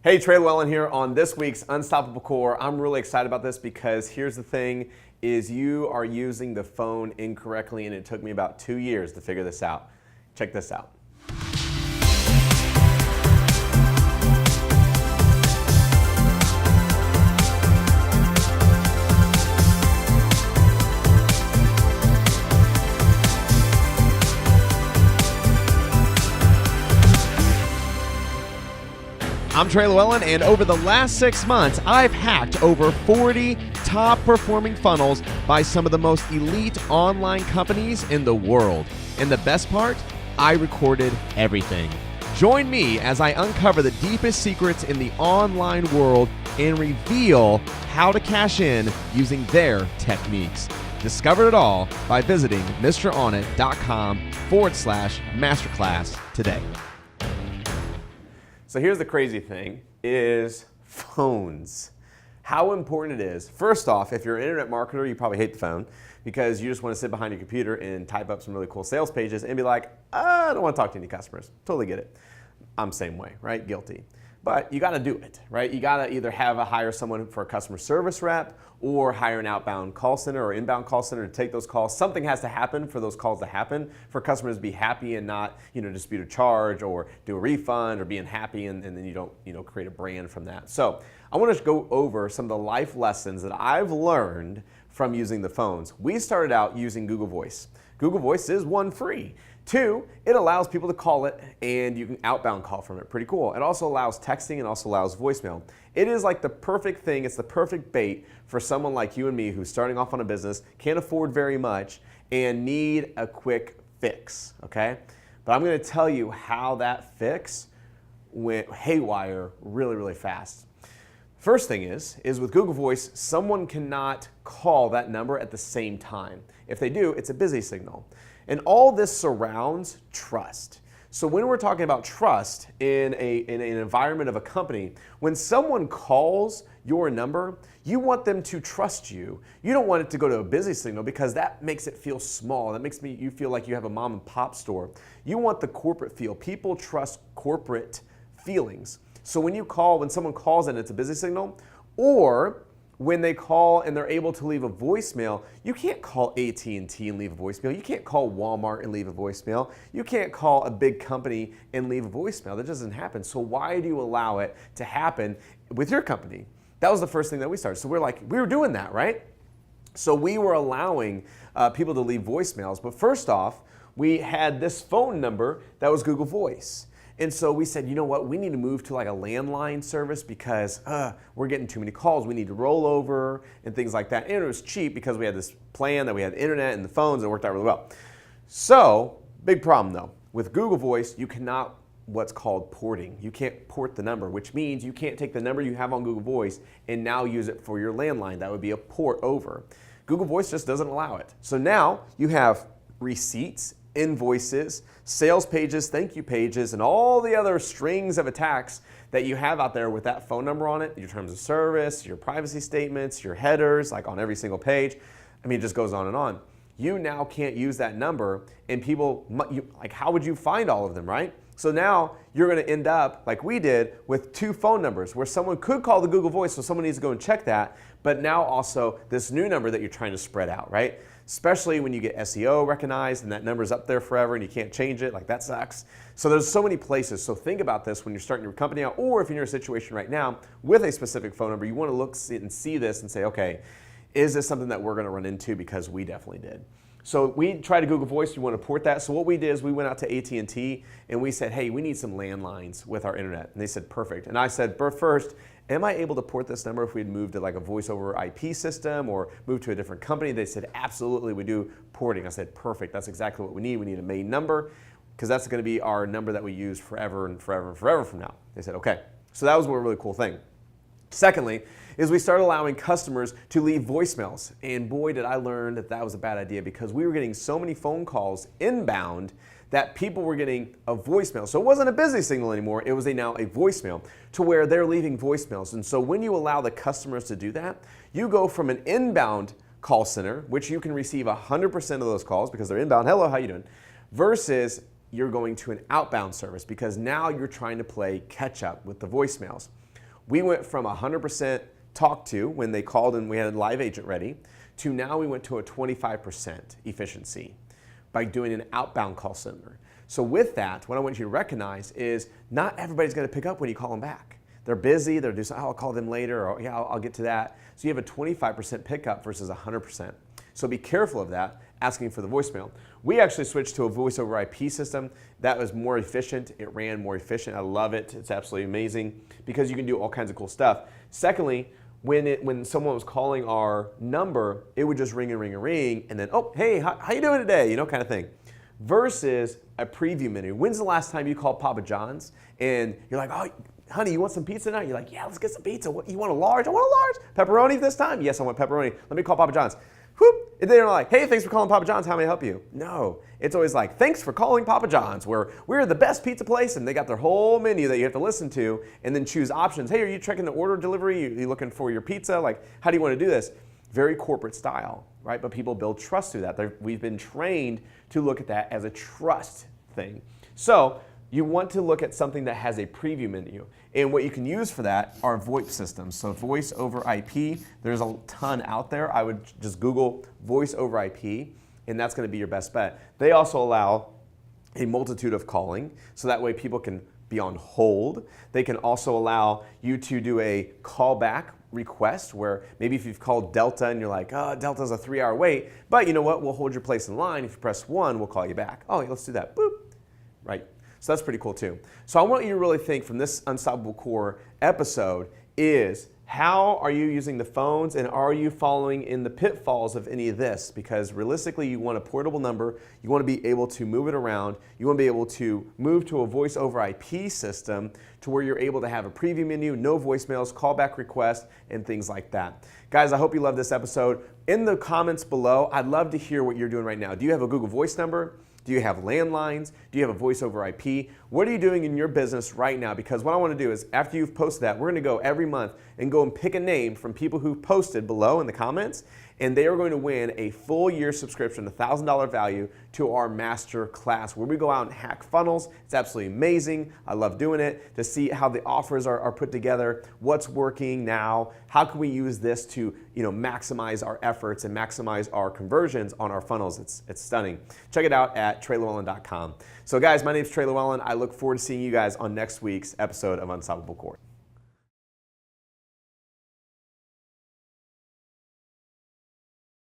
Hey, Trey Lewellen here on this week's Unstoppable Core. I'm really excited about this because here's the thing, is you are using the phone incorrectly, and it took me about 2 years to figure this out. Check this out. I'm Trey Lewellen, and over the last 6 months, I've hacked over 40 top-performing funnels by some of the most elite online companies in the world. And the best part? I recorded everything. Join me as I uncover the deepest secrets in the online world and reveal how to cash in using their techniques. Discover it all by visiting MrOnIt.com/masterclass today. So here's the crazy thing, is phones. How important it is. First off, if you're an internet marketer, you probably hate the phone because you just want to sit behind your computer and type up some really cool sales pages and be like, I don't want to talk to any customers. Totally get it. I'm the same way, right? Guilty. But you got to do it, right? You got to either hire someone for a customer service rep or hire an outbound call center or inbound call center to take those calls. Something has to happen for those calls to happen, for customers to be happy and not, dispute a charge or do a refund or being happy, and then you don't, create a brand from that. So I want to go over some of the life lessons that I've learned from using the phones. We started out using Google Voice. Google Voice is one, free. 2, it allows people to call it and you can outbound call from it. Pretty cool. It also allows texting and also allows voicemail. It is like the perfect thing. It's the perfect bait for someone like you and me who's starting off on a business, can't afford very much, and need a quick fix, okay? But I'm going to tell you how that fix went haywire really, really fast. First thing is with Google Voice, someone cannot call that number at the same time. If they do, it's a busy signal. And all this surrounds trust. So when we're talking about trust in an environment of a company, when someone calls your number, you want them to trust you. You don't want it to go to a busy signal because that makes it feel small. That makes you feel like you have a mom and pop store. You want the corporate feel. People trust corporate feelings. So when someone calls and it's a busy signal, or when they call and they're able to leave a voicemail, you can't call AT&T and leave a voicemail. You can't call Walmart and leave a voicemail. You can't call a big company and leave a voicemail. That doesn't happen. So why do you allow it to happen with your company? That was the first thing that we started. So we were doing that, right? So we were allowing people to leave voicemails. But first off, we had this phone number that was Google Voice. And so we said, you know what, we need to move to like a landline service because we're getting too many calls. We need to roll over and things like that. And it was cheap because we had this plan that we had the internet and the phones, and it worked out really well. So, big problem though. With Google Voice, you cannot what's called porting. You can't port the number, which means you can't take the number you have on Google Voice and now use it for your landline. That would be a port over. Google Voice just doesn't allow it. So now you have receipts, invoices, sales pages, thank you pages, and all the other strings of attacks that you have out there with that phone number on it, your terms of service, your privacy statements, your headers, like on every single page. I mean, it just goes on and on. You now can't use that number, and people, how would you find all of them, right? So now you're going to end up, like we did, with 2 phone numbers where someone could call the Google Voice, so someone needs to go and check that, but now also this new number that you're trying to spread out, right? Especially when you get SEO recognized and that number's up there forever and you can't change it, like that sucks. So there's so many places. So think about this when you're starting your company out, or if you're in a situation right now with a specific phone number, you want to look and see this and say, okay, is this something that we're going to run into? Because we definitely did. So we tried to Google Voice, you want to port that. So what we did is we went out to AT&T and we said, hey, we need some landlines with our internet. And they said, perfect. And I said, first, am I able to port this number if we'd moved to like a voice over IP system or moved to a different company? They said, absolutely, we do porting. I said, perfect, that's exactly what we need. We need a main number because that's going to be our number that we use forever and forever and forever from now. They said, okay. So that was a really cool thing. Secondly, is we started allowing customers to leave voicemails. And boy, did I learn that that was a bad idea because we were getting so many phone calls inbound that people were getting a voicemail. So it wasn't a busy signal anymore, it was now a voicemail to where they're leaving voicemails. And so when you allow the customers to do that, you go from an inbound call center, which you can receive 100% of those calls because they're inbound, hello, how you doing, versus you're going to an outbound service because now you're trying to play catch up with the voicemails. We went from 100% talk to when they called and we had a live agent ready to now we went to a 25% efficiency by doing an outbound call center. So with that, what I want you to recognize is not everybody's going to pick up when you call them back. They're busy, they're just, oh, I'll call them later, or yeah, I'll get to that. So you have a 25% pickup versus 100%. So be careful of that, asking for the voicemail. We actually switched to a voice over IP system. That was more efficient. It ran more efficient. I love it. It's absolutely amazing because you can do all kinds of cool stuff. Secondly, when someone was calling our number, it would just ring and ring and ring, and then, oh, hey, how you doing today? You know, kind of thing. Versus a preview menu. When's the last time you called Papa John's and you're like, oh, honey, you want some pizza tonight? You're like, yeah, let's get some pizza. What, you want a large? I want a large. Pepperoni this time? Yes, I want pepperoni. Let me call Papa John's. Whoop. And they're like, hey, thanks for calling Papa John's. How may I help you? No. It's always like, thanks for calling Papa John's, where we're the best pizza place, and they got their whole menu that you have to listen to and then choose options. Hey, are you checking the order delivery? Are you looking for your pizza? Like, how do you want to do this? Very corporate style, right? But people build trust through that. We've been trained to look at that as a trust thing. So you want to look at something that has a preview menu. And what you can use for that are VoIP systems. So voice over IP, there's a ton out there. I would just Google voice over IP, and that's going to be your best bet. They also allow a multitude of calling, so that way people can be on hold. They can also allow you to do a callback request where maybe if you've called Delta and you're like, oh, Delta's a 3-hour wait, but you know what, we'll hold your place in line. If you press 1, we'll call you back. Oh, yeah, let's do that. Boop. Right. So that's pretty cool too. So I want you to really think from this Unstoppable Core episode is how are you using the phones and are you following in the pitfalls of any of this? Because realistically, you want a portable number, you want to be able to move it around, you want to be able to move to a voice over IP system to where you're able to have a preview menu, no voicemails, callback requests, and things like that. Guys, I hope you love this episode. In the comments below, I'd love to hear what you're doing right now. Do you have a Google Voice number? Do you have landlines? Do you have a voice over IP? What are you doing in your business right now? Because what I want to do is after you've posted that, we're going to go every month and go and pick a name from people who posted below in the comments, and they are going to win a full year subscription, $1,000 value to our master class where we go out and hack funnels. It's absolutely amazing. I love doing it to see how the offers are put together, what's working now, how can we use this to maximize our efforts and maximize our conversions on our funnels. It's stunning. Check it out at TreyLewellen.com. So guys, my name is Trey Lewellen. I look forward to seeing you guys on next week's episode of Unstoppable Core.